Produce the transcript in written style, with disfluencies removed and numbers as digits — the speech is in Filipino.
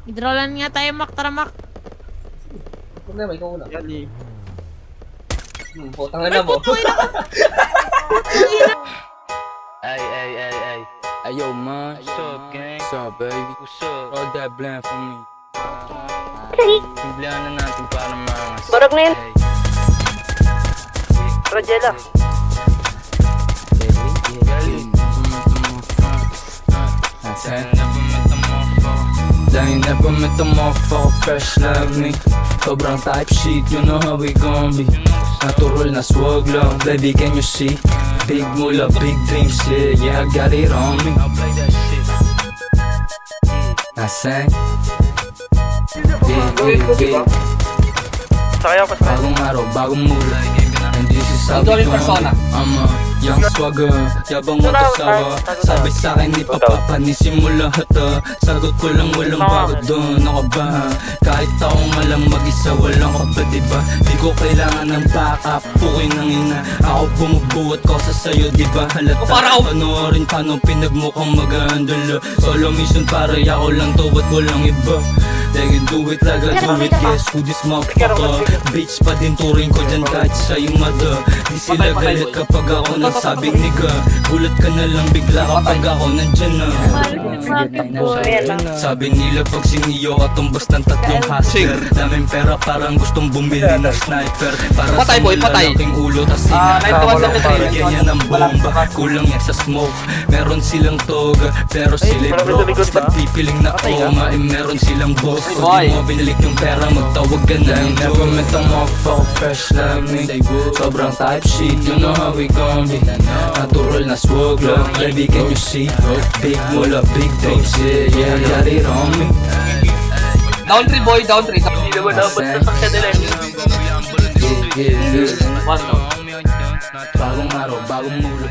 Hidrolan nga tayo, Mac. Tara, Mac. Problema, ikaw una. Gali. Putang ina mo. Ay. Ayo, man. What's up, gang? What's up, baby? What's up? Roll that bland for me. Simplihan na natin para mangas. Barag na yun. Hey. Rajela. Gali. They never met the motherfucker fresh like me. Sobrang type shit, you know how we gon' be. Natural na swag lang, baby, can you see? Big mula, big dreams, yeah, I got it on me. I'll play that shit. I sang. Yeah. Sakay ako sa Bagong araw, bagong mula. And this is how we Ikaw rin gon' persona. be. I'm a young swagger, yabang mag-asawa. Sabi sa'kin di pa papanisin mo lahat ah. Sagot ko lang walang bago doon, ako ba? Kahit akong malang mag-isa, walang ka ba diba? Di ko kailangan ng backup, pukoy ng ina. Ako bumubuhat ko sa sayo, diba? Halata, panoorin paano pinagmukhang mag-handle. Solo mission para ako lang to, ba't walang iba? They can do it like I do it, guess who this motherfucker? Bitch pa din turing ko dyan kahit siya yung mother. Di sila galit kapag ako nasabing nigga. Gulat ka na lang bigla kapag ako nandyan na. Sabi nila pag siniyo ka tumbas ng tatlong hustler. Daming pera parang gustong bumili ng sniper. Para Patay, sa boy, patay. malalaking ulo tas bigyan niya ng bomba. Kulang yan sa smoke. Meron silang toga pero sila broke. Nagpipiling na coma meron silang boss. Pag di mo binalik yung pera magtawag ka na. Never met a motherfucker fresh like me. Sobrang type shit, you know how we gon' be. Natural na swag lang, baby can you see? Big mula, big dreams, yeah, got it on me. Down 3 boy, down 3. Hindi naman dapat sasakyan nila yun. Yeah. Bagong araw, bagong mula.